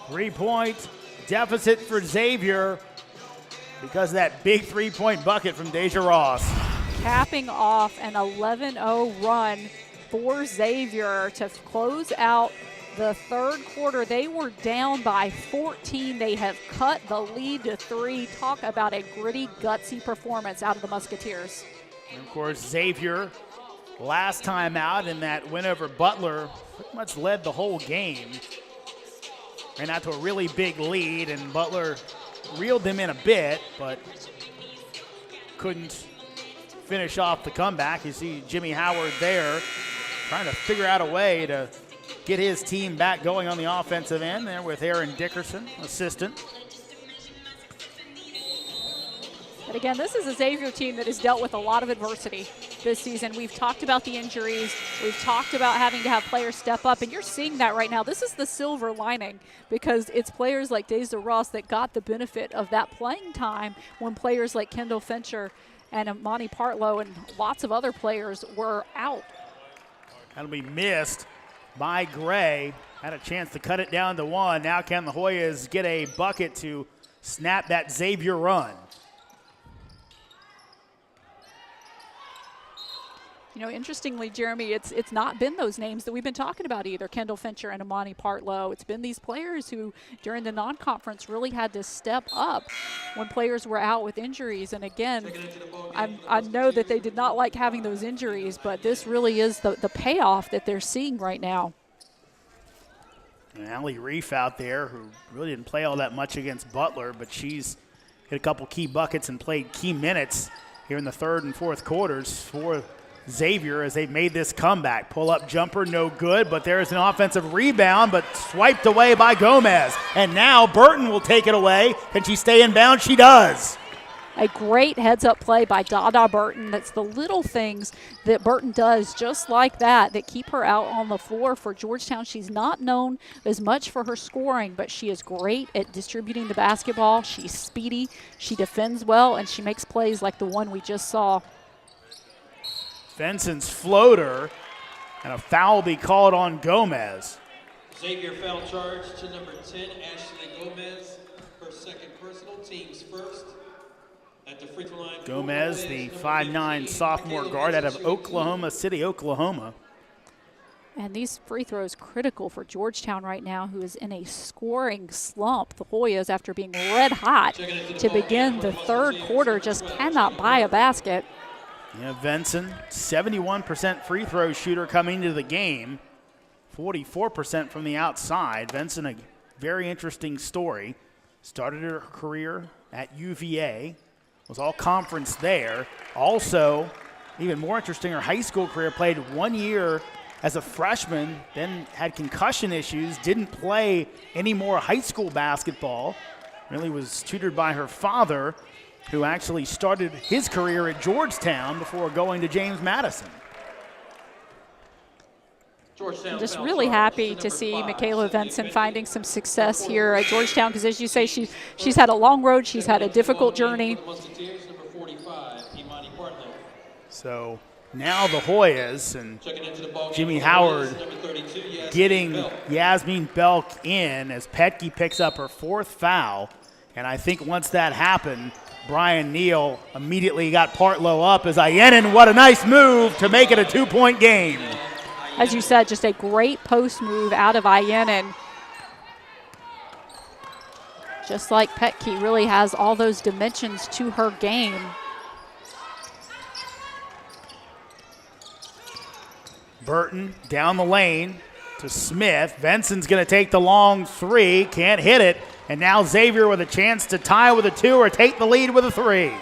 3-point deficit for Xavier because of that big 3-point bucket from Deja Ross. Capping off an 11-0 run for Xavier to close out the third quarter. They were down by 14. They have cut the lead to 3. Talk about a gritty, gutsy performance out of the Musketeers. And of course, Xavier, last time out in that win over Butler, pretty much led the whole game. Ran out to a really big lead, and Butler reeled them in a bit, but couldn't finish off the comeback. You see Jimmy Howard there trying to figure out a way to get his team back going on the offensive end there with Aaron Dickerson, assistant. But again, this is a Xavier team that has dealt with a lot of adversity this season. We've talked about the injuries. We've talked about having to have players step up, and you're seeing that right now. This is the silver lining because it's players like Deja Ross that got the benefit of that playing time when players like Kendall Fincher and Imani Partlow and lots of other players were out. That'll be missed by Gray. Had a chance to cut it down to 1. Now can the Hoyas get a bucket to snap that Xavier run? You know, interestingly, Jeremy, it's not been those names that we've been talking about either, Kendall Fincher and Imani Partlow. It's been these players who, during the non-conference, really had to step up when players were out with injuries. And again, I know that they did not like having those injuries, but this really is the payoff that they're seeing right now. And Allie Reef out there, who really didn't play all that much against Butler, but she's hit a couple key buckets and played key minutes here in the third and fourth quarters for Xavier as they made this comeback. Pull-up jumper, no good, but there's an offensive rebound, but swiped away by Gomez. And now Burton will take it away. Can she stay in bounds? She does. A great heads-up play by Dada Burton. That's the little things that Burton does just like that keep her out on the floor for Georgetown. She's not known as much for her scoring, but she is great at distributing the basketball. She's speedy, she defends well, and she makes plays like the one we just saw. Benson's floater, and a foul be called on Gomez. Xavier foul charge to number 10, Ashley Gomez. Her second personal, team's first. At the free throw line, Gomez, the 5'9" sophomore guard out of Oklahoma City, Oklahoma. And these free throws critical for Georgetown right now, who is in a scoring slump. The Hoyas, after being red hot to begin the third quarter, just cannot buy a basket. Yeah, Benson, 71% free throw shooter coming into the game, 44% from the outside. Benson, a very interesting story. Started her career at UVA, was all conference there. Also, even more interesting, her high school career, played 1 year as a freshman, then had concussion issues, didn't play any more high school basketball. Really was tutored by her father, who actually started his career at Georgetown before going to James Madison. I'm just really happy to see Michaela Benson finding some success here at Georgetown because, as you say, she's had a long road. She's had a difficult journey. So now the Hoyas and Jimmy Howard getting Yasmin Belk in as Petke picks up her 4th foul. And I think once that happened, Brian Neal immediately got Partlow up as Ayenin. What a nice move to make it a 2-point game. As you said, just a great post move out of Ayenin. Just like Petke really has all those dimensions to her game. Burton down the lane to Smith. Benson's going to take the long 3, can't hit it. And now Xavier with a chance to tie with a 2 or take the lead with a 3.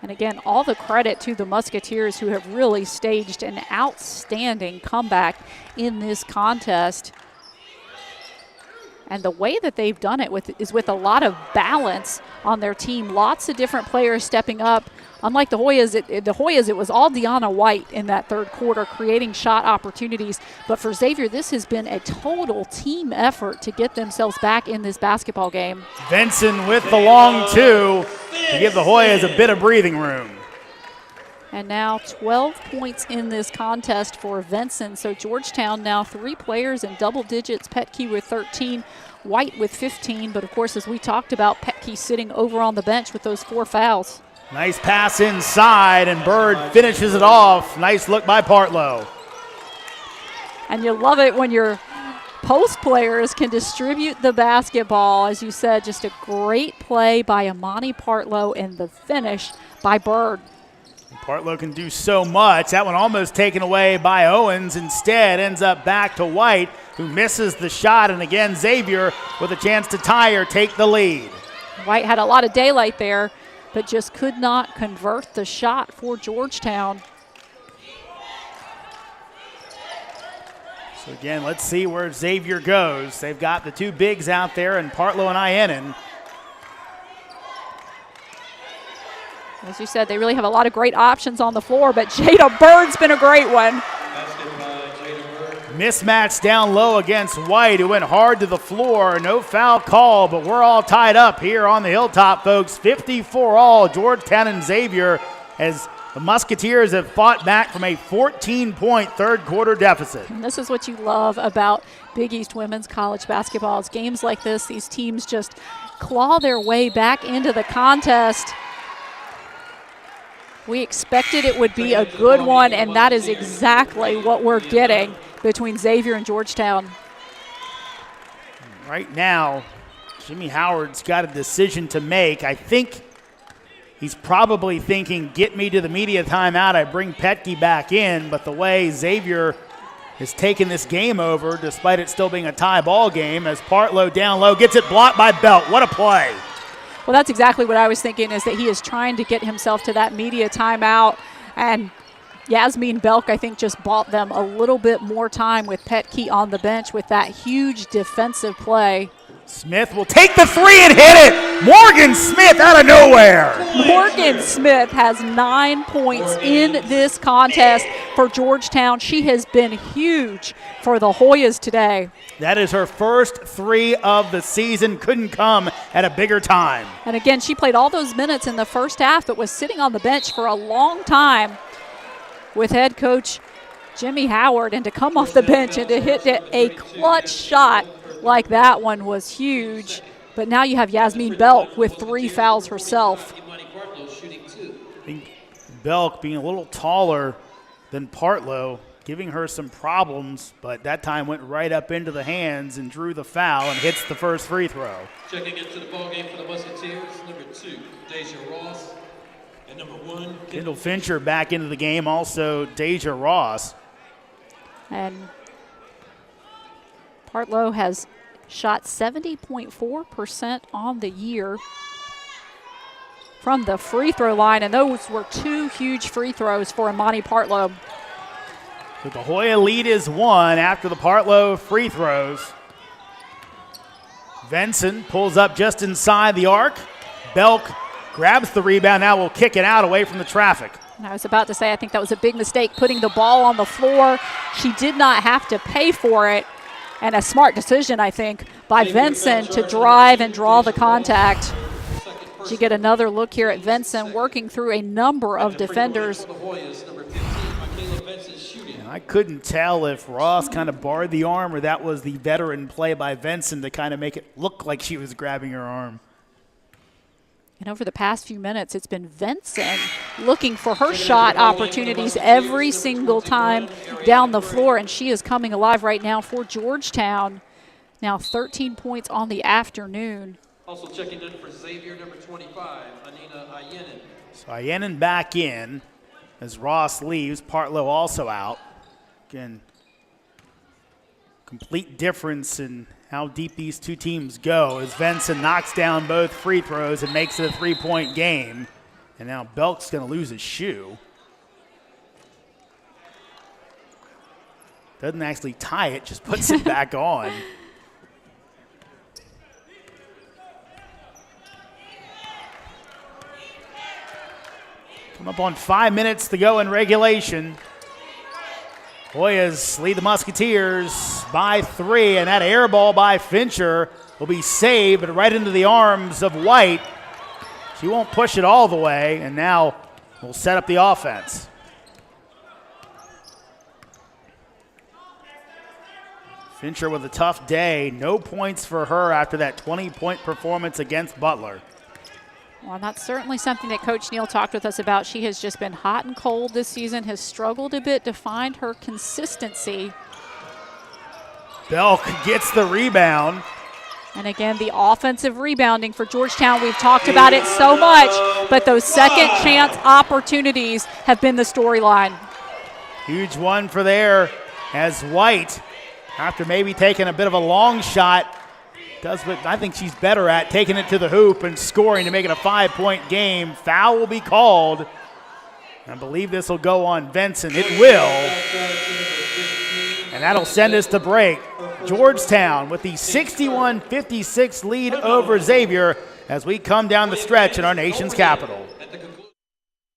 And again, all the credit to the Musketeers, who have really staged an outstanding comeback in this contest. And the way that they've done it is with a lot of balance on their team. Lots of different players stepping up. Unlike the Hoyas, it was all Deanna White in that third quarter creating shot opportunities. But for Xavier, this has been a total team effort to get themselves back in this basketball game. Benson with the long 2 to give the Hoyas a bit of breathing room. And now 12 points in this contest for Vinson. So Georgetown now 3 players in double digits. Petke with 13, White with 15. But of course, as we talked about, Petke sitting over on the bench with those 4 fouls. Nice pass inside, and Bird finishes it off. Nice look by Partlow. And you love it when your post players can distribute the basketball. As you said, just a great play by Amani Partlow and the finish by Bird. Partlow can do so much. That one almost taken away by Owens. Instead, ends up back to White, who misses the shot. And again, Xavier with a chance to tie or take the lead. White had a lot of daylight there, but just could not convert the shot for Georgetown. So again, let's see where Xavier goes. They've got the 2 bigs out there, and Partlow and Ienin. As you said, they really have a lot of great options on the floor, but Jada Bird's been a great one. Mismatch down low against White, who went hard to the floor. No foul call, but we're all tied up here on the Hilltop, folks. 54-all, Georgetown and Xavier, as the Musketeers have fought back from a 14-point third-quarter deficit. And this is what you love about Big East women's college basketball. It's games like this, these teams just claw their way back into the contest. We expected it would be a good one, and that is exactly what we're getting between Xavier and Georgetown. Right now, Jimmy Howard's got a decision to make. I think he's probably thinking, get me to the media timeout, I bring Petke back in, but the way Xavier has taken this game over, despite it still being a tie ball game, as Partlow down low gets it blocked by Belt. What a play. Well, that's exactly what I was thinking, is that he is trying to get himself to that media timeout. And Yasmin Belk, I think, just bought them a little bit more time with Petke on the bench with that huge defensive play. Smith will take the 3 and hit it. Morgan Smith out of nowhere. Morgan Smith has 9 points in this contest for Georgetown. She has been huge for the Hoyas today. That is her first 3 of the season. Couldn't come at a bigger time. And again, she played all those minutes in the first half, but was sitting on the bench for a long time with head coach Jimmy Howard. And to come off the bench and to hit a clutch shot like that one was huge. But now you have Yasmin Belk with 3 fouls herself. I think Belk being a little taller than Partlow, giving her some problems, but that time went right up into the hands and drew the foul and hits the first free throw. Checking into the ball game for the Musketeers, number 2, Deja Ross, and number 1, Kendall Fincher back into the game, also Deja Ross. And Partlow has shot 70.4% on the year from the free throw line, and those were 2 huge free throws for Amani Partlow. So the Hoya lead is 1 after the Partlow free throws. Venson pulls up just inside the arc. Belk grabs the rebound, now will kick it out away from the traffic. And I was about to say, I think that was a big mistake, putting the ball on the floor. She did not have to pay for it. And a smart decision, I think, by Vinson to drive and draw the contact. You get another look here at Vinson working through a number of defenders. I couldn't tell if Ross kind of barred the arm or that was the veteran play by Vinson to kind of make it look like she was grabbing her arm. And over the past few minutes, it's been Vinson looking for her shot opportunities every single time down the floor, and she is coming alive right now for Georgetown. Now 13 points on the afternoon. Also checking in for Xavier, number 25, Anina Ienin. So Ienin back in as Ross leaves. Partlow also out. Again, complete difference in how deep these two teams go as Vinson knocks down both free throws and makes it a 3-point game. And now Belk's going to lose his shoe. Doesn't actually tie it, just puts it back on. Come up on 5 minutes to go in regulation. Hoyas lead the Musketeers by 3, and that air ball by Fincher will be saved, but right into the arms of White. She won't push it all the way, and now will set up the offense. Fincher with a tough day. No points for her after that 20-point performance against Butler. Well, that's certainly something that Coach Neal talked with us about. She has just been hot and cold this season, has struggled a bit to find her consistency. Belk gets the rebound. And again, the offensive rebounding for Georgetown, we've talked about it so much, but those second chance opportunities have been the storyline. Huge one for there as White, after maybe taking a bit of a long shot, does what I think she's better at, taking it to the hoop and scoring to make it a 5-point game. Foul will be called. I believe this will go on Benson. It will. And that'll send us to break. Georgetown with the 61-56 lead over Xavier as we come down the stretch in our nation's capital.